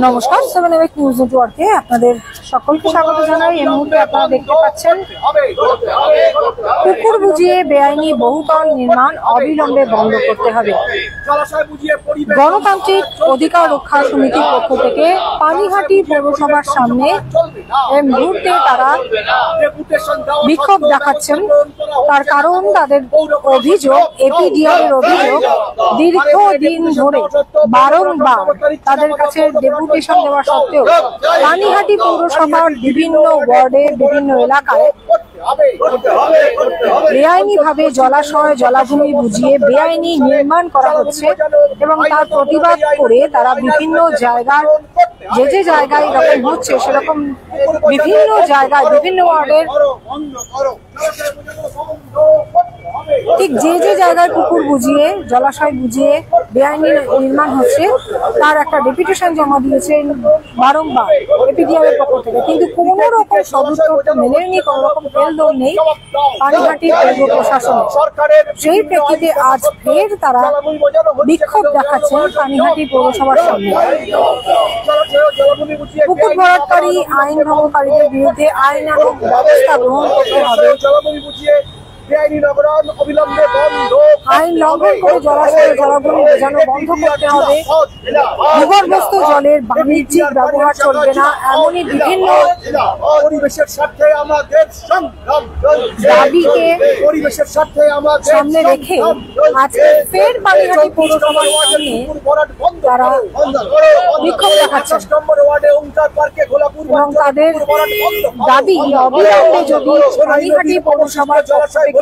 নমস্কার, 7 নিউজ নেটওয়ার্কে আপনাদের সকলকে স্বাগত জানাই। এই মুহূর্তে আপনারা দেখতে পাচ্ছেন পুকুর বুঝিয়ে বেআইনি বহুতল নির্মাণ অবিলম্বে বন্ধ করতে হবে। গণতান্ত্রিক অধিকার রক্ষা সমিতির পক্ষ থেকে পানিহাটি পৌরসভার সামনে এই মুহূর্তে তারা বিক্ষোভ দেখাচ্ছেন। তার কারণ তাদের অভিযোগ, এপিডিআর এর অভিযোগ, দীর্ঘদিন ধরে বারংবার তাদের কাছে ডেপুটেশন দেওয়া সত্ত্বেও পানিহাটি পৌরসভার বিভিন্ন ওয়ার্ডে বিভিন্ন এলাকায় বেআইনি ভাবে জলাশয় জলাভূমি বুঝিয়ে বেআইনি নির্মাণ করা হচ্ছে এবং তার প্রতিবাদ করে তারা বিভিন্ন জায়গার যে জায়গায় এরকম হচ্ছে সেরকম বিভিন্ন জায়গায় বিভিন্ন ওয়ার্ডের ঠিক যে জায়গায় পুকুর বুঝিয়ে জলাশয় বুঝিয়ে বেআইনি নির্মাণ হচ্ছে তার একটা ডেপুটেশন জমা দিয়েছেন বারংবার এপিডিআর এর পক্ষ থেকে, কিন্তু কোন রকম সদুত্তরটা মেলেনি, কোন রকম তেলদোল নেই পানিহাটি পৌর প্রশাসন। সেই প্রেক্ষিতে আজ ফের তারা বিক্ষোভ দেখাচ্ছেন পানিহাটি পৌরসভার সামনে। পুকুর ভরাটকারী আইন ভঙ্গকারীদের বিরুদ্ধে আইনানুগ ব্যবস্থা গ্রহণ করতে হবে। আইন লঙ্ঘন করে জলাশয়ে জলাভূমি বোঝানো বন্ধ করতে হবে। ভূগর্ভস্থ জলের বাণিজ্যিক ব্যবহার চলবে না, এমনই বিভিন্ন দাবিকে সামনে রেখে আজকে ফের পানিহাটি পৌরসভার সামনে তারা বিক্ষোভ দেখাচ্ছেন এবং তাদের দাবি অবিলম্বে যদি পানিহাটি পৌরসভার পক্ষ থেকে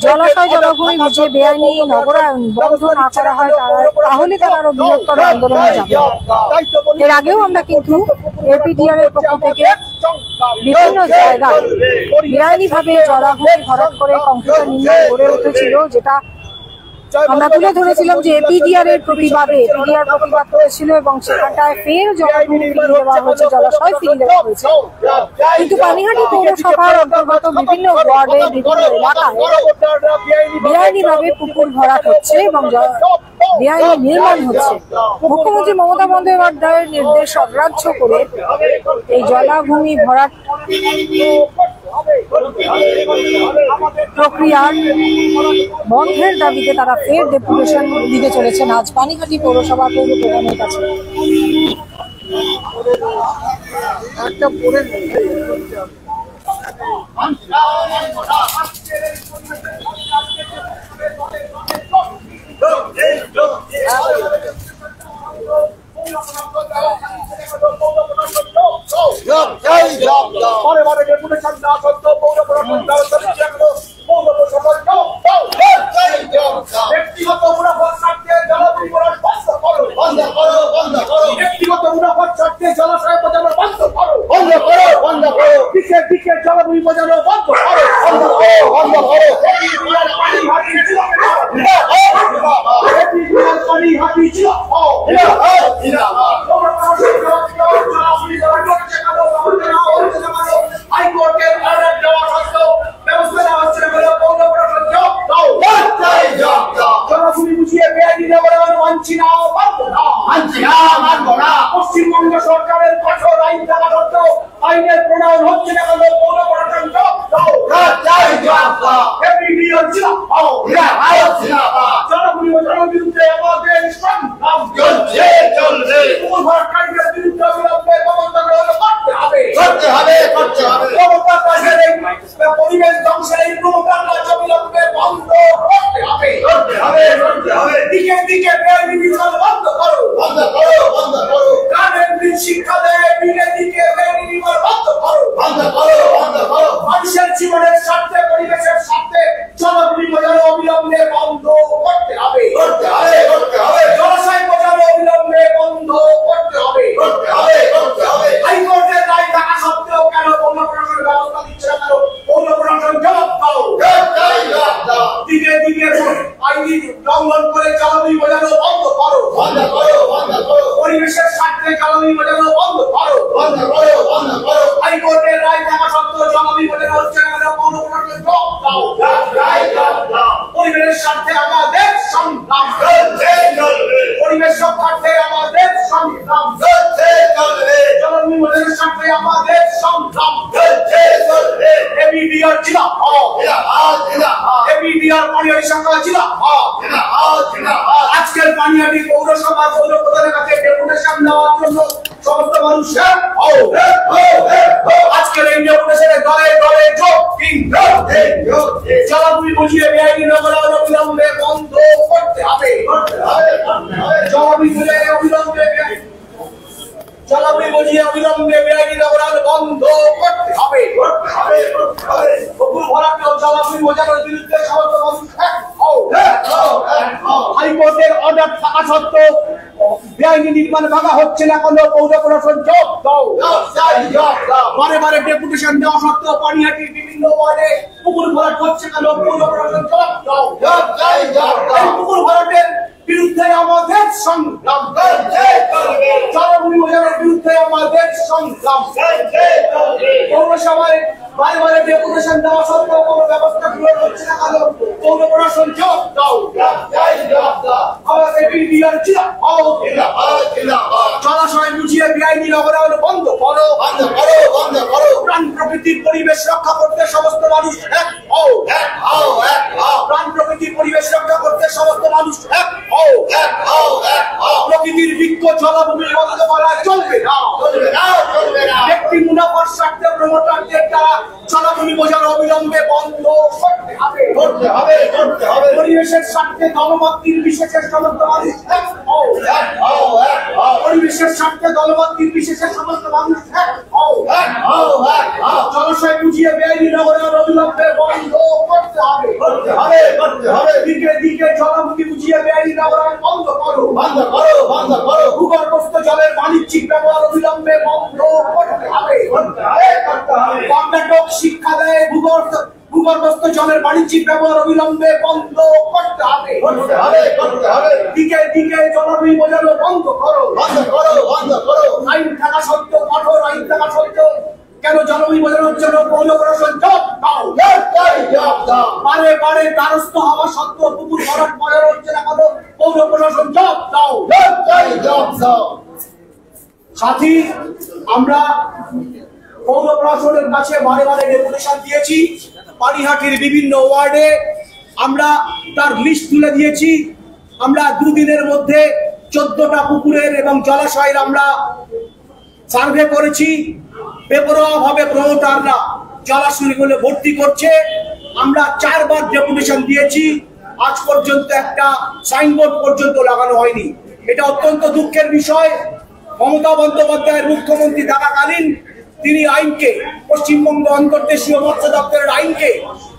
জলাশয় জলাভূমি বুঝে বেআইনি নগরায়ন বন্ধ না করা হয় তাহলে তারা আরো বৃহত্তর আন্দোলনে যাবে। এর আগেও আমরা কিন্তু এপিডিআর এর পক্ষ থেকে বিভিন্ন জায়গায় বেআইনি ভাবে জলাভূমি ভরাট করে কংক্রিটের নির্মাণ গড়ে উঠেছিল, যেটা আমরা তুলে ধরেছিলাম যে এপিডিআর এর প্রতিবাদে এপিডিআর প্রতিবাদ করেছিল এবং সেখানটায় ফের জলাভূমি ফিরিয়ে দেওয়া হয়েছে, জলাশয় ফিরিয়ে দেওয়া হয়েছে। কিন্তু পানিহাটি পৌরসভার অন্তর্গত বিভিন্ন ওয়ার্ডে বিভিন্ন এলাকায় বেআইনি ভাবে পুকুর ভরাট হচ্ছে এবং বেআইনি নির্মাণ হচ্ছে। মুখ্যমন্ত্রী মমতা বন্দ্যোপাধ্যায়ের নির্দেশ অগ্রাহ্য করে এই জলাভূমি ভরাট প্রক্রিয়ার বন্ধের দাবিতে তারা ফের ডেপুটেশন দিতে চলেছেন আজ পানিহাটি পৌরসভা পৌর প্রধানের কাছে। পশ্চিমবঙ্গ সরকারের কঠোর আইন থাকা সত্ত্বেও আইনের প্রণয়ন হচ্ছে না কেন? পৌর প্রশাসন জনগণের বিরুদ্ধে আমাদের সংগ্রাম চলছে। বিরুদ্ধে অবিলম্বে বন্ধ করতে হবে। পরিবেশ ধ্বংসের এই প্রকার অবিলম্বে বন্ধ করতে হবে। দিকে দিকে বন্ধ করো। শিক্ষা দেয় দিকে দিকে বন্ধ করো। মানুষের জীবনের স্বার্থে পরিবেশের স্বার্থে জলাভূমি বোঝানো অবিলম্বে বন্ধ করতে হবে। জলাশয় বোঝানো অবিলম্বে বন্ধ করতে হবে। হাইকোর্টের রায় থাকা সত্ত্বেও কেন পৌর প্রশাসন ব্যবস্থা দিচ্ছে না? কেন পৌর প্রশাসন জবাব দাও। দিকে দিকে আইনি লঙ্ঘন করে জলাভূমি বোঝানো বন্ধ করো। পরিবেশের স্বার্থে জলাভূমি বোঝানো বন্ধ করো। হাইকোর্টের রায় থাকা সত্ত্বেও জলাভূমি বোঝানো হচ্ছে না, কেন পৌর প্রশাসন জবাব দাও। পরিবেশের স্বার্থে সংগ্রাম এবিডিআর জিন্দাবাদ এবিডিআর পানিহাটি শাখা জিন্দাবাদ আজকের পানিহাটি পৌরসভা পৌর প্রধানের কাছে ডেপুটেশন নেওয়ার জন্য সমস্ত মানুষ আজকের এই ডেপুটেশনে দলে দলে যোগ দিন জলাভূমি বুঝিয়ে বেআইনি নগরায়ন অবিলম্বে বন্ধ করতে হবে জলাভূমি বুঝিয়ে অবিলম্বে বেআইনি নগরায়ন বন্ধ করতে হবে পুকুর ভরাট ও জলাভূমি বোঝানোর বিরুদ্ধে সমস্ত মানুষ হাইকোর্টের অর্ডার থাকা সত্ত্বেও বেআইনি নির্মাণ ভাঙা হচ্ছে না কোনো পৌর প্রশাসন জবাব দাও বারে বারে ডেপুটেশন দেওয়া সত্ত্বেও পানিহাটির বিভিন্ন ওয়ার্ডে পুকুর ভরাট হচ্ছে কেন পৌর প্রশাসন জবাব দাও এই পুকুর ভরাটের বিরুদ্ধে আমাদের সংগ্রাম জলাভূমি বোঝানোর বিরুদ্ধে আমাদের সংগ্রাম পৌরসভায় বারে বারে ডেপুটেশন দেওয়া সত্ত্বেও কোনো ব্যবস্থা গ্রহণ হচ্ছে না কেন পৌর প্রশাসন জবাব দাও আমাদের এবিডিআর জলাশয় বুঝিয়ে বেআইনি নগরায়ন বন্ধ করো প্রাণ প্রকৃতির পরিবেশ রক্ষা করতে সমস্ত মানুষ এক হও প্রাণ প্রকৃতির পরিবেশ রক্ষা করতে সমস্ত মানুষ এক হও প্রকৃতির বৃক্ষ জলাভূমি বন্ধ করা চলবে না ব্যক্তি মুনাফার স্বার্থে প্রমোটারদের দ্বারা জলাভূমি বোঝানো অবিলম্বে বন্ধ করতে হবে পরিবেশের স্বার্থে দলমত নির্বিশেষে সমস্ত মানুষ এক হও পরিবেশের স্বার্থে দলমত নির্বিশেষে সমস্ত মানুষ এক হও জলাশয় বুঝিয়ে বেআইনি নগরায়ন অবিলম্বে বন্ধ করতে হবে দিকে দিকে জলাভূমি বুঝিয়ে বেআইনি নগরায়ন বন্ধ করো ভূগর্ভস্থ জলের বাণিজ্যিক ব্যবহার অবিলম্বে বন্ধ করতে হবে কর্ণাটক শিক্ষা দেয় ভূগর্ভস্থ জলের বাণিজ্যিক ব্যবহার অবিলম্বে বন্ধ করতে হবে দিকে দিকে জলাভূমি বোঝানো বন্ধ করো আইন থাকা সত্ত্বেও কঠোর আইন থাকা সত্ত্বেও কেন জলাভূমি বোঝানোর জন্য পৌর প্রশাসন জবাব দাও বারে বারে দ্বারস্থ হওয়া সত্ত্বেও পুকুর ভরাট বোঝানো হচ্ছে না কেন পৌর প্রশাসন জবাব দাও সাথী আমরা পৌর প্রশাসনের কাছে বারে বারে ডেপুটেশন দিয়েছি পানিহাটির বিভিন্ন ওয়ার্ডে আমরা তার লিস্ট তুলে দিয়েছি আমরা দুদিনের মধ্যে 14টা পুকুরের এবং জলাশয়ের আমরা সার্ভে করেছি বেপরোয়া ভাবে প্রমোটাররা জলাশয়গুলো ভর্তি করছে আমরা 4 বার ডেপুটেশন দিয়েছি আজ পর্যন্ত একটা সাইনবোর্ড পর্যন্ত লাগানো হয়নি এটা অত্যন্ত দুঃখের বিষয় মমতা বন্দ্যোপাধ্যায়ের মুখ্যমন্ত্রী থাকাকালীন তিনি আইনকে পশ্চিমবঙ্গ অন্তর্দেশীয় মৎস্য দপ্তরের আইনকে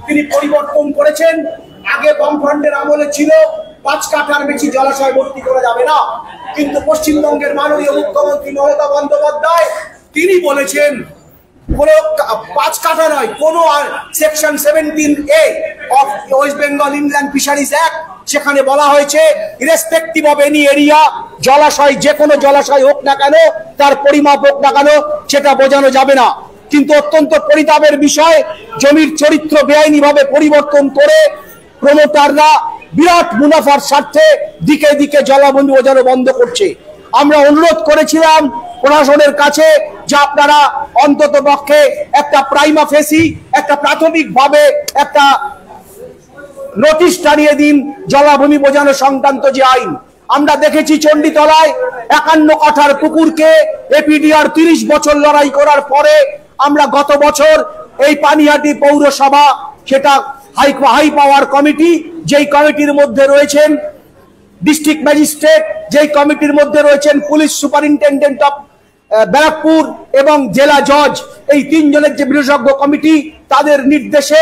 তিনি পরিবর্তন করেছেন আগে বামফ্রন্টের আমলে ছিল 5 কাঠার বেশি জলাশয় ভর্তি করা যাবে না কিন্তু পশ্চিমবঙ্গের মাননীয় মুখ্যমন্ত্রী মমতা বন্দ্যোপাধ্যায় তিনি বলেছেন কোনো 5 কাঠা নয় কোনো section 17A of West Bengal inland fisheries act সেখানে বলা হয়েছে ইরেসপেক্টিভ অফ এনি এরিয়া জলাশয় যে কোনো জলাশয় হোক না কেন তার পরিমাপ হোক না কেন সেটা বোঝানো যাবে না কিন্তু অত্যন্ত পরিতাপের বিষয় জমির চরিত্র বেআইনিভাবে পরিবর্তন করে প্রমোটাররা বিরাট মুনাফার স্বার্থে দিকে দিকে জলাভূমি বোঝানো বন্ধ করছে আমরা অনুরোধ করেছিলাম প্রশাসনের কাছে যে আপনারা অন্তত পক্ষে একটা প্রাইমা ফেসি একটা প্রাথমিকভাবে একটা নোটিশ টানিয়ে দিন জলাভূমি বোঝানো সংক্রান্ত যে আইন আমরা দেখেছি চণ্ডীতলায় 51 কাঠার পুকুরকে এপিডিআর 30 বছর লড়াই করার পরে আমরা গত বছর এই পানিহাটি পৌরসভা সেটা হাই পাওয়ার কমিটি যেই কমিটির মধ্যে রয়েছেন ডিস্ট্রিক্ট ম্যাজিস্ট্রেট যেই কমিটির মধ্যে রয়েছেন পুলিশ সুপারিনটেন্ডেন্ট অফ ব্যারাকপুর এবং জেলা জজ এই 3 জনের যে বিশেষজ্ঞ কমিটি তাদের নির্দেশে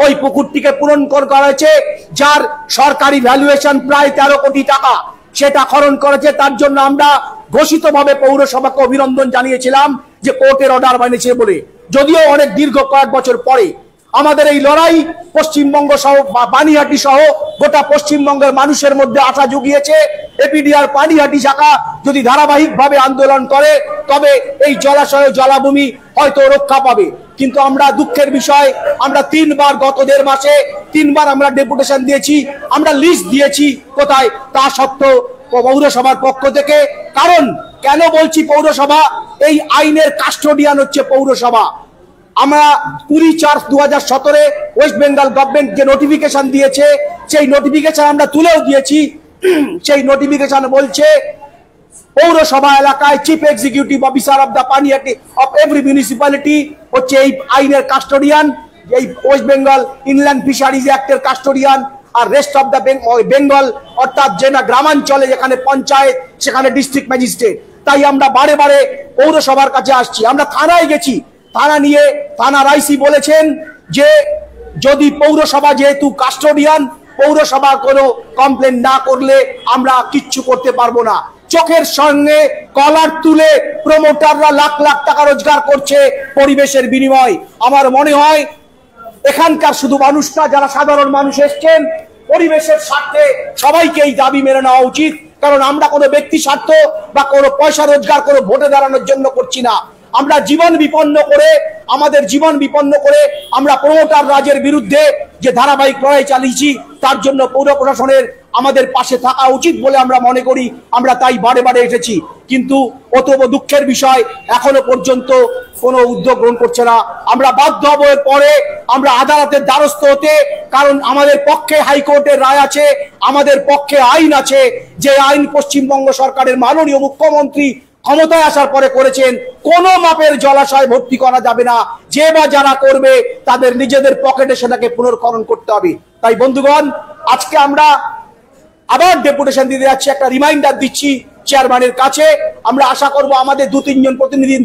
ওই পুকুরটিকে পূরণ করা হয়েছে যার সরকারি ভ্যালুয়েশন প্রায় 13 কোটি টাকা সেটা খনন করেছে তার জন্য আমরা ঘোষিতভাবে পৌরসভাকে অভিনন্দন জানিয়েছিলাম যে কোর্টের অর্ডার মানেছে বলে যদিও অনেক দীর্ঘ কয়েক বছর পরে আমাদের এই লড়াই পশ্চিমবঙ্গ সহ পানিহাটি সহ গোটা পশ্চিমবঙ্গের মানুষের মধ্যে আশা জুগিয়েছে এপিডিআর পানিহাটি শাখা যদি ধারাবাহিকভাবে আন্দোলন করে তবে এই জলাশয় জলাভূমি হয়তো রক্ষা পাবে কিন্তু আমরা দুঃখের বিষয় আমরা 3 বার গত 1.5 মাসে 3 বার আমরা ডেপুটেশন দিয়েছি আমরা লিস্ট দিয়েছি কোথায় তা সত্ত্বেও পৌরসভার পক্ষ থেকে কারণ কেন বলছি পৌরসভা? এই আইনের কাস্টোডিয়ান হচ্ছে পৌরসভা। আমরা 20/4/2017 ওয়েস্ট বেঙ্গল গভর্নমেন্ট যে নোটিফিকেশন দিয়েছে, সেই নোটিফিকেশন আমরা তুলেও দিয়েছি। সেই নোটিফিকেশন বলছে পৌরসভা এলাকায় chief executive officer of the পানিয়াটি অফ এভরি মিউনিসিপ্যালিটি হচ্ছে এই আইনের কাস্টোডিয়ান, এই ওয়েস্ট বেঙ্গল ইনল্যান্ড ফিশারিজ অ্যাক্টের কাস্টোডিয়ান। আর রেস্ট অফ দ্য বেঙ্গল অর্থাৎ যে না গ্রামাঞ্চলে যেখানে পঞ্চায়েত সেখানে ডিস্ট্রিক্ট ম্যাজিস্ট্রেট। তাই আমরা বারে বারে পৌরসভার কাছে আসছি। আমরা থানায় গেছি, থানার আইসি বলেছেন যে যদি পৌরসভা যেহেতু কাস্টোডিয়ান, পৌরসভা কোনো কমপ্লেন না করলে আমরা কিচ্ছু করতে পারবো না। চোখের সঙ্গে কলার তুলে প্রমোটাররা লাখ লাখ টাকা রোজগার করছে পরিবেশের বিনিময়। আমার মনে হয় এখানকার শুধু মানুষটা, যারা সাধারণ মানুষ এসছেন, পরিবেশের স্বার্থে সবাইকে এই দাবি মেনে নেওয়া উচিত। কারণ আমরা কোনো ব্যক্তি স্বার্থ বা কোনো পয়সা রোজগার করে ভোটে দাঁড়ানোর জন্য করছি না। আমরা জীবন বিপন্ন করে, আমাদের জীবন বিপন্ন করে আমরা প্রমোটার রাজের বিরুদ্ধে যে ধারাবাহিক লড়াই চালিয়েছি, তার জন্য পৌর প্রশাসনের আমাদের পাশে থাকা উচিত বলে আমরা মনে করি। আমরা তাই বারে বারে এসেছি, কিন্তু অতব দুঃখের বিষয় এখনো পর্যন্ত কোনো উদ্যোগ গ্রহণ করছে না। আমরা বাধ্য হব এর পরে আমরা আদালতের দ্বারস্থ হতে, কারণ আমাদের পক্ষে হাইকোর্টের রায় আছে, আমাদের পক্ষে আইন আছে, যে আইন পশ্চিমবঙ্গ সরকারের মাননীয় মুখ্যমন্ত্রী ক্ষমতায় আসার পরে করেছেন। কোন মাপের জলাশয় ভর্তি করা যাবে না, যে বা যারা করবে তাদের নিজেদের পকেটে সেটাকে পুনর্খনন করতে হবে। তাই বন্ধুগণ, আজকে আমরা আবার ডেপুটেশন দিতে যাচ্ছি, একটা রিমাইন্ডার দিচ্ছি চেয়ারম্যানের কাছে। আমরা আশা করব আমাদের 2-3 জন প্রতিনিধি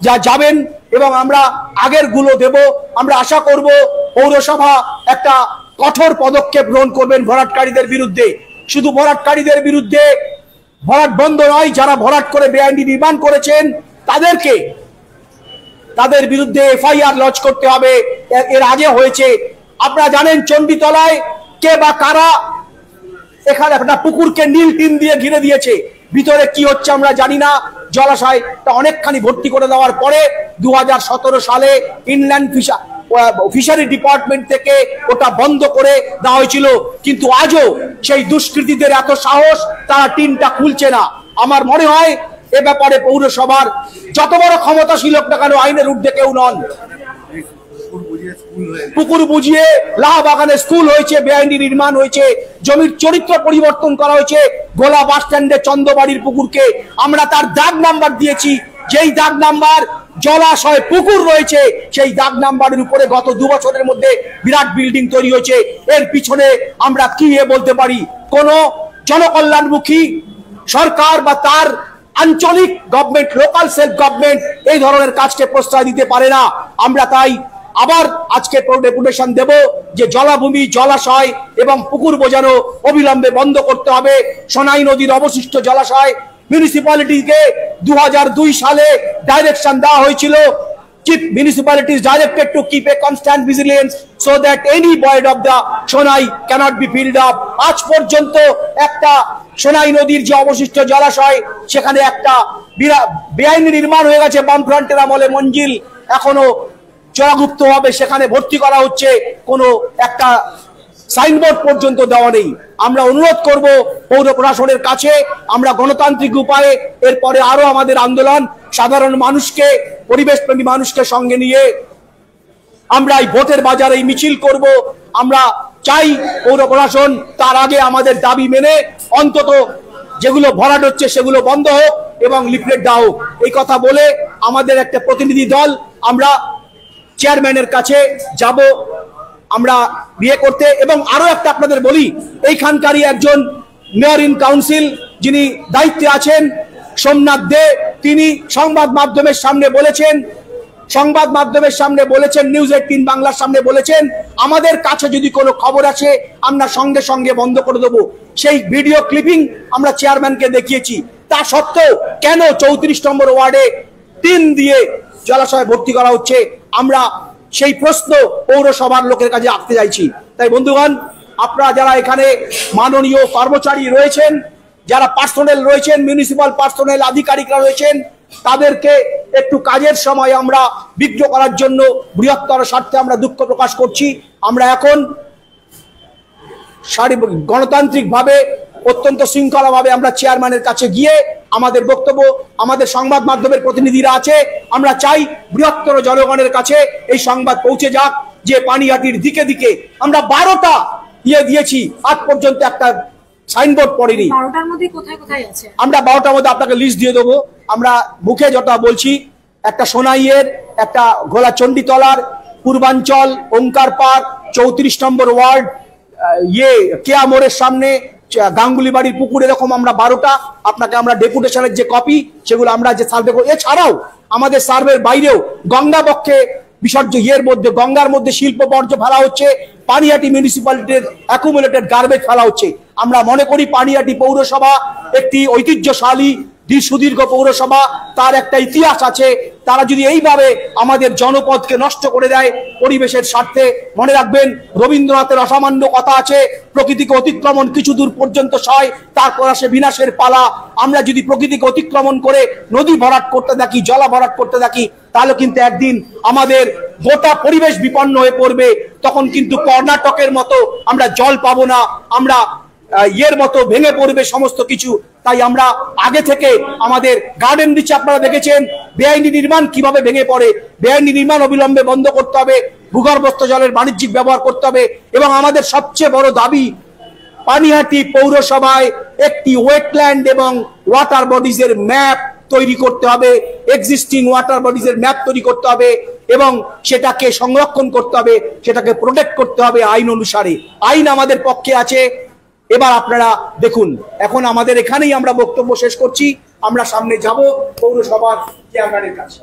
যা যাবেন এবং আমরা আগের গুলো দেব। আমরা আশা করব পৌরসভা একটা কঠোর পদক্ষেপ গ্রহণ করবেন ভরাটকারীদের বিরুদ্ধে। শুধু ভরাটকারীদের বিরুদ্ধে, ভরাট বন্ধ নয়, যারা ভরাট করে বেআইনি নির্মাণ করেছেন তাদের বিরুদ্ধে এফআইআর লজ করতে হবে। এর আগে হয়েছে, আপনারা জানেন, চণ্ডীতলায় কে বা কারা এখানে একটা পুকুরকে নীল টিন দিয়ে ঘিরে দিয়েছে। ভিতরে কি হচ্ছে আমরা জানি না। জলাশয়টা অনেকখানি ভর্তি করে দেওয়ার পরে 2017 সালে ইনল্যান্ড ফিশারি ডিপার্টমেন্ট থেকে ওটা বন্ধ করে দেওয়া হয়েছিল, কিন্তু আজও সেই দুষ্কৃতীদের এত সাহস, তারা টিনটা খুলছে না। আমার মনে হয় এ ব্যাপারে পৌরসভার যত বড় ক্ষমতাশীল হোক না কেন, আইনের ঊর্ধ্বে কেউ নন। পুকুর বুঝিয়ে লাহবাগানে স্কুল হয়েছে, বেআইনি নির্মাণ হয়েছে, জমির চরিত্র পরিবর্তন করা হয়েছে। গোলা বাস স্ট্যান্ডে চন্দ্রবাড়ির পুকুরকে আমরা তার দাগ নাম্বার দিয়েছি, যেই দাগ নাম্বার জলাশয় পুকুর রয়েছে, সেই দাগ নাম্বারের উপরে গত 2 বছরের মধ্যে বিরাট বিল্ডিং তৈরি হয়েছে। এর পিছনে আমরা কি বলতে পারি? কোন জনকল্যাণমুখী সরকার বা তার আঞ্চলিক গভর্নমেন্ট, লোকাল সেলফ গভর্নমেন্ট এই ধরনের কাজকে প্রশ্রয় দিতে পারে না। আমরা তাই আবার আজকে ডেপুটেশন দেব যে জলাভূমি, জলাশয় এবং পুকুর বোঝানো অবিলম্বে বন্ধ করতে হবে। সোনাই নদীর অবশিষ্ট জলাশয় মিউনিসিপ্যালিটিকে 2002 সালে ডাইরেকশন দেওয়া হয়েছিল। Chief municipalities directed to keep a constant vigilance so that any void of the Sonai cannot be filled up. আজ পর্যন্ত একটা সোনাই নদীর যে অবশিষ্ট জলাশয়, সেখানে একটা বেআইনি নির্মাণ হয়ে গেছে বামফ্রন্টের আমলে মঞ্জিল, এখনো চড়াগুপ্ত ভাবে সেখানে ভর্তি করা হচ্ছে, কোনো একটা সাইনবোর্ড পর্যন্ত দেওয়া নেই। আমরা অনুরোধ করব পৌর প্রশাসনের কাছে, আমরা গণতান্ত্রিক উপায়ে এরপরে আরো আমাদের আন্দোলন, সাধারণ মানুষকে, পরিবেশপ্রেমী মানুষকে সঙ্গে নিয়ে আমরা এই ভোটের বাজারে এই মিছিল করব। আমরা চাই পৌর প্রশাসন তার আগে আমাদের দাবি মেনে অন্তত যেগুলো ভরাট হচ্ছে সেগুলো বন্ধ হোক এবং লিফলেট দেওয়া হোক। এই কথা বলে আমাদের একটা প্রতিনিধি দল আমরা চেয়ারম্যানের কাছে যাব আমরা বিয়ে করতে। এবং আরো একটা আপনাদের বলি, এইখানকারই একজন মেয়র ইন কাউন্সিল যিনি দায়িত্বে আছেন, সোমনাথ দে, তিনি সংবাদ মাধ্যমের সামনে বলেছেন, নিউজ 18 বাংলার সামনে বলেছেন, আমাদের কাছে যদি কোনো খবর আসে আমরা সঙ্গে সঙ্গে বন্ধ করে দেবো। সেই ভিডিও ক্লিপিং আমরা চেয়ারম্যানকে দেখিয়েছি। তা সত্ত্বেও কেন 34 নম্বর ওয়ার্ডে টিন দিয়ে জলাশয় ভর্তি করা হচ্ছে, আমরা সেই প্রশ্ন পৌরসভার লোকের কাছে রাখতে চাইছি। তাই বন্ধুগণ, আপনারা যারা এখানে মাননীয় কর্মচারী রয়েছেন, যারা পার্সোনেল রয়েছেন, মিউনিসিপাল পার্সোনেল আধিকারিকরা রয়েছেন, তাদেরকে একটু কাজের সময় আমরা বিঘ্ন করার জন্য বৃহত্তর স্বার্থে আমরা দুঃখ প্রকাশ করছি। আমরা এখন গণতান্ত্রিক ভাবে, অত্যন্ত শৃঙ্খলা ভাবে আমরা চেয়ারম্যানের কাছে গিয়ে আমাদের বক্তব্য, আমাদের সংবাদ মাধ্যমের প্রতিনিধিরা আছে, আমরা চাই বৃহত্তর জনগণের কাছে এই সংবাদ পৌঁছে যাক যে পানিহাটির দিকে দিকে আমরা 12টা দিয়েছি, আজ পর্যন্ত একটা সাইনবোর্ড পড়েনি। 12টার মধ্যে কোথায় কোথায় আছে? আমরা 12টার মধ্যে আপনাকে লিস্ট দিয়ে দেবো। আমরা মুখে যেটা বলছি, একটা সোনাইয়ের, একটা ঘোলা চণ্ডীতলার, পূর্বাঞ্চল, ওঙ্কার পার্ক, 34 নম্বর ওয়ার্ড, কেয়া মোড়ের সামনে, গাঙ্গুলি বাড়ির পুকুর, এরকম আমরা 12টা আপনাকে আমরা ডেপুটেশনের যে কপি সেগুলো আমরা যে সার্ভে করব। এছাড়াও আমাদের সার্ভের বাইরেও গঙ্গা বক্ষে বিসর্জন মধ্যে, গঙ্গার মধ্যে শিল্প বর্জ্য ফেলা হচ্ছে, পানিহাটি মিউনিসিপ্যালিটির অ্যাকুমুলেটেড গার্বেজ ফেলা হচ্ছে। আমরা মনে করি পানিহাটি পৌরসভা একটি ঐতিহ্যশালী সুদীর্ঘ পৌরসভা, তার একটা ইতিহাস আছে। তারা যদি এইভাবে আমাদের জনপদকে নষ্ট করে দেয় পরিবেশের স্বার্থে, মনে রাখবেন রবীন্দ্রনাথের অসামান্য কথা আছে, প্রকৃতিকে অতিক্রমণ কিছু দূর পর্যন্ত সয়, তারপর আসে বিনাশের পালা। আমরা যদি প্রকৃতিকে অতিক্রমণ করে নদী ভরাট করতে থাকি, জলা ভরাট করতে থাকি, তাহলে কিন্তু একদিন আমাদের গোটা পরিবেশ বিপন্ন হয়ে পড়বে। তখন কিন্তু কর্ণাটকের মতো আমরা জল পাবো না, আমরা মতো ভেঙে পড়বে সমস্ত কিছু। তাই আমরা আগে থেকে আমাদের গার্ডেন রিচ আপনারা দেখেছেন বেআইনি নির্মাণ কিভাবে ভেঙে পড়ে, বেআইনি নির্মাণ অবিলম্বে বন্ধ করতে হবে, ভূগর্ভস্থ জলের বাণিজ্যিক ব্যবহার করতে হবে। এবং আমাদের সবচেয়ে বড় দাবি, পানিহাটি পৌরসভায় একটি ওয়েটল্যান্ড এবং ওয়াটার বডিজ এর ম্যাপ তৈরি করতে হবে, এক্সিস্টিং ওয়াটার বডিজ এর ম্যাপ তৈরি করতে হবে এবং সেটাকে সংরক্ষণ করতে হবে, সেটাকে প্রোটেক্ট করতে হবে আইন অনুসারে। আইন আমাদের পক্ষে আছে। এবার আপনারা দেখুন, এখন আমাদের এখানেই আমরা বক্তব্য শেষ করছি। আমরা সামনে যাব পৌরসভার চেয়ারম্যানের কাছে।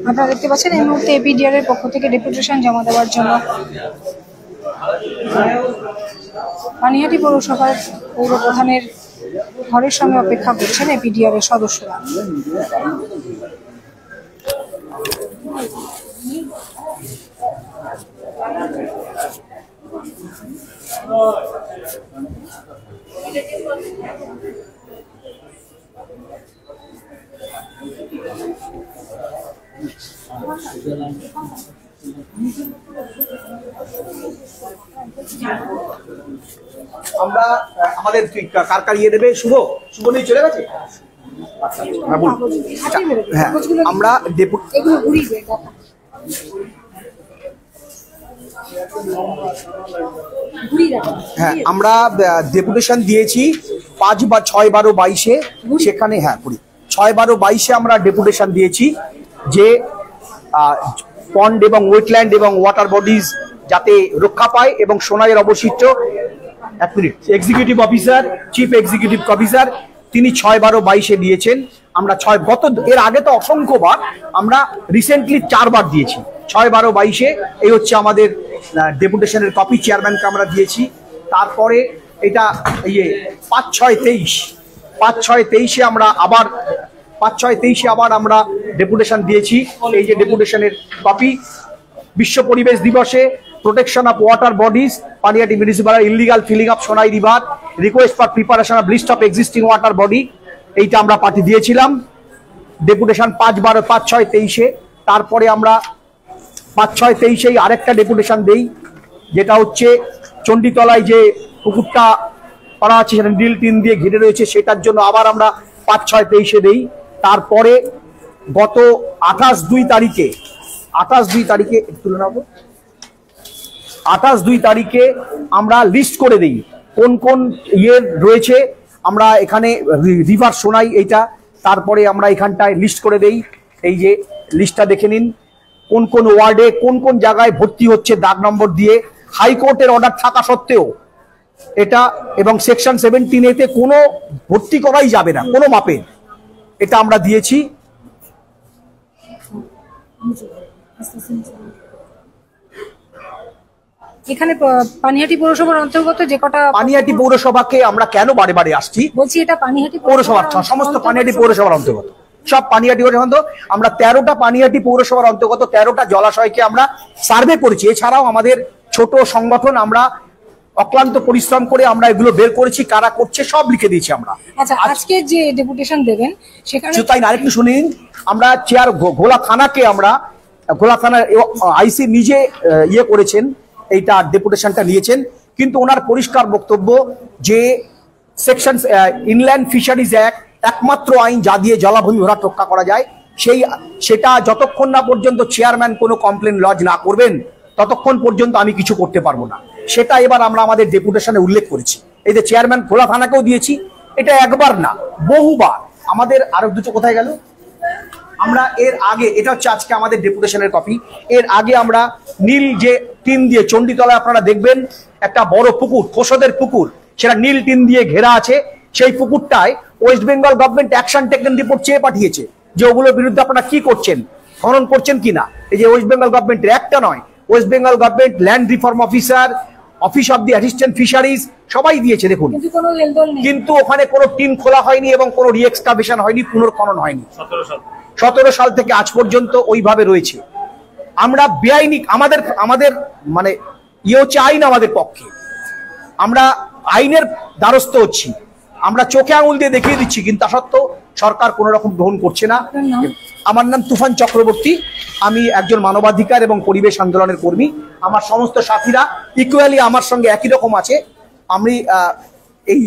আপনারা দেখতে পাচ্ছেন এই মুহূর্তে এপিডিআর এর পক্ষ থেকে ডেপুটেশন জমা দেওয়ার জন্য পানিহাটি পৌরসভার পৌর প্রধানের ঘরের সামনে অপেক্ষা করছেন এপিডিআর এর সদস্যরা। আমরা আমাদের কার কার ইয়ে দেবে, শুভ নিয়ে চলে গেছে। হ্যাঁ, আমরা হ্যাঁ আমরা ডেপুটেশন দিয়েছি 5 বা 6, 12, 22-এ, সেখানে হ্যাঁ 6, 12, 22-এ আমরা ডেপুটেশন দিয়েছি যে পন্ড এবং ওয়েটল্যান্ড এবং ওয়াটার বডিজ যাতে রক্ষা পায় এবং সোনাইয়ের অবশিষ্ট। 1 minute, executive officer, chief executive officer তিনি 6, 12, 22-এ দিয়েছেন। আমরা এর আগে তো অসংখ্যবার, আমরা রিসেন্টলি 4 বার দিয়েছি 6, 12, 22-এ। এই হচ্ছে আমাদের ডেপুটেশনের কপি, চেয়ারম্যানকে আমরা দিয়েছি। তারপরে এটা 5, 6, 23-এ আমরা আবার 5, 6, 23-এ আবার আমরা ডেপুটেশন দিয়েছি। এই যে ডেপুটেশনের কপি, বিশ্ব পরিবেশ দিবসে protection of water bodies, Panihati municipal illegal filling of Sonai river, request for preparation of list of existing water body, এইটা আমরা পাঠিয়ে দিয়েছিলাম ডেপুটেশন 5, 6, 23-এ। তারপরে আমরা 5, 6, 23-এই আরেকটা ডেপুটেশন দেই, যেটা হচ্ছে চণ্ডীতলায় যে পুকুরটা করা আছে সেটা নীল টিন দিয়ে ঘিরে রয়েছে, সেটার জন্য আবার আমরা 5, 6, 23-এ দেই। তারপরে গত 28, 2 তারিখে তুলে নেব, 28, 2 তারিখে আমরা লিস্ট করে দিই কোন কোন ইয়ে রয়েছে আমরা এখানে রিভার সোনাই এইটা, তারপরে আমরা এখানটায় লিস্ট করে দেই। এই যে লিস্টটা দেখে নিন, কোন কোন ওয়ার্ডে কোন কোন জায়গায় ভর্তি হচ্ছে দাগ নম্বর দিয়ে, হাইকোর্টের অর্ডার থাকা সত্ত্বেও এটা, এবং সেকশন 17A কোনো ভর্তি করাই যাবে না কোনো মাপে, এটা আমরা দিয়েছি। এখানে পানিহাটি পৌরসভার অন্তর্গত যে কটা, পানিহাটি পৌরসভাকে আমরা কেন বারে বারে আসছি, বলছি এটা পানিহাটি পৌরসভার সমস্ত পানিহাটি পৌরসভার অন্তর্গত, সব পানিহাটি পৌরসভা। আমরা 13টা পানিহাটি পৌরসভার অন্তর্গত 13টা জলাশয়কে আমরা সার্ভে করেছি। এছাড়াও আমাদের ছোট সংগঠন আমরা অক্লান্ত পরিশ্রম করে আমরা এগুলো বের করেছি, কারা করছে সব লিখে দিয়েছি আমরা। আচ্ছা, আজকে যে ডেপুটেশন দেবেন সেখানে তাই না, আরেকটু শুনে নিন। আমরা ঘোলা থানাকে, আমরা ঘোলা থানার আইসি নিজে ইয়ে করেছেন, এইটা ডেপুটেশনটা নিয়েছেন, কিন্তু ওনার পরিষ্কার বক্তব্য যে সেকশন ইনল্যান্ড ফিশারিজ অ্যাক্ট একমাত্র আইন যা দিয়ে জলাভূমি ভরাট রক্ষা করা যায়, সেটা যতক্ষণ না পর্যন্ত চেয়ারম্যান কোনো কমপ্লেন লজ না করবেন ততক্ষণ পর্যন্ত আমি কিছু করতে পারবো না। সেটা এবার আমরা আমাদের ডেপুটেশনে উল্লেখ করেছি। এই যে চেয়ারম্যান খোলা থানাকেও দিয়েছি, এটা একবার না বহুবার। আমাদের আরো দুটো কোথায় গেল, আমরা এর আগে, এটা হচ্ছে আজকে আমাদের ডেপুটেশনের কপি, এর আগে আমরা নীল যে টিন দিয়ে চণ্ডীতলায় আপনারা দেখবেন একটা বড় পুকুর, খোসদের পুকুর, সেটা নীল টিন দিয়ে ঘেরা আছে। সেই পুকুরটায় West Bengal government action taken report চেয়ে পাঠিয়েছে যে ওগুলোর বিরুদ্ধে আপনারা কি করছেন, খনন করছেন কিনা। এই যে ওয়েস্ট বেঙ্গল গভর্নমেন্টের একটা নয়, West Bengal government land reform officer, office of the assistant fisheries সবাই দিয়েছে দেখুন, কিন্তু ওখানে কোনো টিন খোলা হয়নি এবং কোনো রিএক্সকাভেশন হয়নি, পুনর্খনন হয়নি। 17 সাল থেকে আজ পর্যন্ত ওইভাবে রয়েছে। আমরা বেআইনি, আমাদের মানে ইয়ে হচ্ছে আইন আমাদের পক্ষে, আমরা আইনের দ্বারস্থ হচ্ছি, আমরা চোখে আঙুল দিয়ে দেখিয়ে দিচ্ছি, কিন্তু তা সত্ত্বেও সরকার কোনো রকম গ্রহণ করছে না। আমার নাম তুফান চক্রবর্তী, আমি একজন মানবাধিকার এবং পরিবেশ আন্দোলনের কর্মী। আমার সমস্ত সাথীরা ইকুয়ালি আমার সঙ্গে একই রকম আছে। আমি এই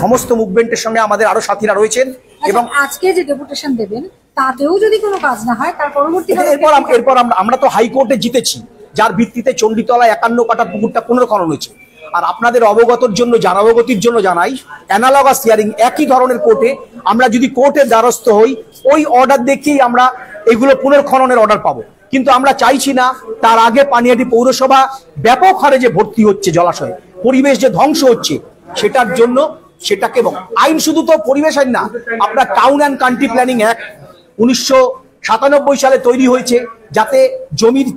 সমস্ত মুভমেন্টের সঙ্গে আমাদের আরো সাথীরা রয়েছেন। এবং আজকে যে ডেপুটেশন দেবেন তাতেও যদি কোনো কাজ না হয় তার পরবর্তীকালে এরপর আমরা তো হাইকোর্টে জিতেছি, যার ভিত্তিতে চণ্ডীতলায় 51 কাটা পুকুরটা পুনর্খনন হয়েছে। আর আপনাদের অবগতির জন্য জানাই, অ্যানালগাস হিয়ারিং একই ধরনের কোর্টে আমরা যদি কোর্টের দ্বারস্থ হই, ওই অর্ডার দেখেই আমরা এগুলো পুনর্খননের অর্ডার পাবো। কিন্তু আমরা চাইছি না তার আগে পানিহাটি পৌরসভা ব্যাপক হারে যে ভর্তি হচ্ছে জলাশয়ে, পরিবেশ যে ধ্বংস হচ্ছে, সেটার জন্য সেটাকে, আইন শুধু তো পরিবেশ আইন না, আপনার town and country planning act 1997 সালে তৈরি হয়েছে, যাতে জমির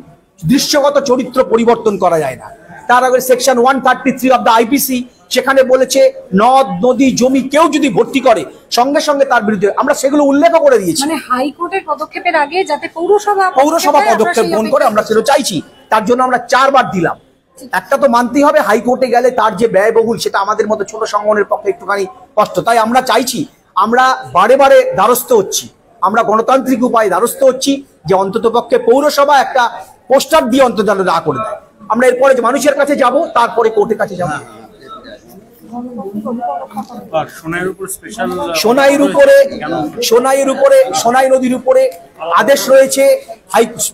দৃশ্যগত চরিত্র পরিবর্তন করা যায় না। তার আগে সেকশন 133 অফ দ্য আইপিসি সেখানে বলেছে নদ নদী জমি কেউ যদি ভর্তি করে সঙ্গে সঙ্গে তার বিরুদ্ধে, আমরা সেগুলো উল্লেখ করে দিয়েছি। মানে হাইকোর্টের পদক্ষেপের আগে যাতে পৌরসভা পদক্ষেপ গ্রহণ করে, আমরা সেটা চাইছি। তার জন্য আমরা 4 বার দিলাম। একটা তো মানতেই হবে, হাইকোর্টে গেলে তার যে ব্যয়বহুল, সেটা আমাদের মতো ছোট সংগঠনের পক্ষে একটুখানি কষ্ট। তাই আমরা চাইছি, আমরা বারে বারে দ্বারস্থ হচ্ছি, আমরা গণতান্ত্রিক উপায়ে দ্বারস্থ হচ্ছি যে অন্তত পক্ষে পৌরসভা একটা পোস্টার দিয়ে অন্তত না করে দেয়। আমরা এরপরে মানুষের কাছে যাব, তারপরে কোর্টের কাছে যাব। সোনাই নদীর উপরে আদেশ রয়েছে,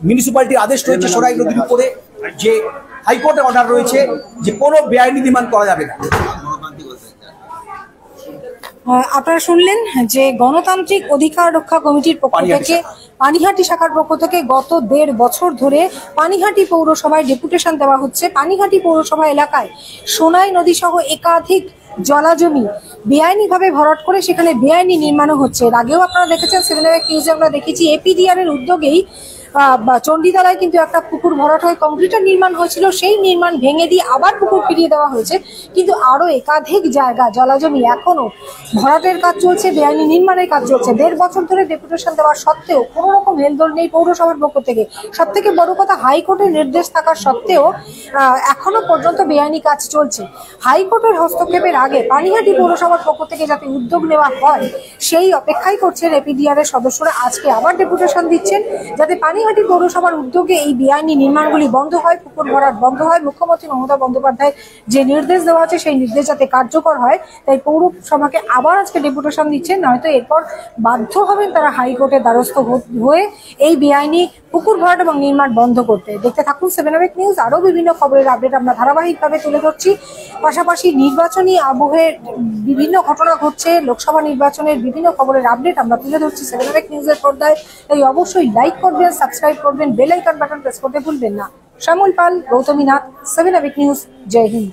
মিউনিসিপ্যালিটির আদেশ রয়েছে সোনাই নদীর উপরে, যে হাইকোর্টের অর্ডার রয়েছে যে কোনো বেআইনি নির্মাণ করা যাবে না। আপনারা শুনলেন যে গণতান্ত্রিক অধিকার রক্ষা কমিটির পক্ষ থেকে, পানিহাটি শাখার পক্ষ থেকে গত 1.5 বছর ধরে পানিহাটি পৌরসভায় ডেপুটেশন দেওয়া হচ্ছে। পানিহাটি পৌরসভা এলাকায় সোনাই নদী সহ একাধিক জলাজমি বেআইনিভাবে ভরাট করে সেখানে বেআইনি নির্মাণও হচ্ছে। এর আগেও আপনারা দেখেছেন, 7 নিউজে আমরা দেখেছি এপিডিআর এর উদ্যোগেই চণ্ডীতলায় কিন্তু একটা পুকুর ভরাট হয়ে কংক্রিটের নির্মাণ হয়েছিল, সেই নির্মাণ ভেঙে দিয়ে আবার পুকুর ফিরিয়ে দেওয়া হয়েছে। কিন্তু আরো একাধিক জায়গা জলাজমি এখনো ভরাটের কাজ চলছে, বেআইনি নির্মাণের কাজ চলছে। 1.5 বছর ধরে ডেপুটেশন দেওয়ার সত্ত্বেও কোনো রকম হেলদোল নেই পৌরসভার পক্ষ থেকে। সব থেকে বড় কথা, হাইকোর্টের নির্দেশ থাকার সত্ত্বেও এখনো পর্যন্ত বেআইনি কাজ চলছে। হাইকোর্টের হস্তক্ষেপের আগে পানিহাটি পৌরসভার পক্ষ থেকে যাতে উদ্যোগ নেওয়া হয়, সেই অপেক্ষাই করছেন এপিডিআর এর সদস্যরা। আজকে আবার ডেপুটেশন দিচ্ছেন যাতে পানিহাটি পৌরসভার উদ্যোগে এই বেআইনি নির্মাণগুলি বন্ধ হয়, পুকুর ভরাট বন্ধ হয়। মুখ্যমন্ত্রী মমতা বন্দ্যোপাধ্যায় যে নির্দেশ দেওয়া আছে সেই নির্দেশ যাতে কার্যকর হয়, তাই পৌরসভাকে আবার আজকে ডেপুটেশন দিচ্ছেন। নয়তো এরপর বাধ্য হবেন তারা হাইকোর্টের দ্বারস্থ হয়ে এই বেআইনি পুকুর ভরাট এবং নির্মাণ বন্ধ করতে। দেখতে থাকুন 7 আওয়ার নিউজ। আরো বিভিন্ন খবরের আপডেট আমরা ধারাবাহিকভাবে তুলে ধরছি। পাশাপাশি নির্বাচনী আবহে বিভিন্ন ঘটনা ঘটছে, লোকসভা নির্বাচনের বিভিন্ন খবরের আপডেট আমরা তুলে ধরছি 7 আওয়ার নিউজের পর্দায়। তাই অবশ্যই লাইক করবেন, সাবস্ক্রাইব করবেন, বেল আইকন বাটন প্রেস করতে ভুলবেন না। Shyamal Pal, Gautami Nath, 7 hour news. জয় হিন্দ।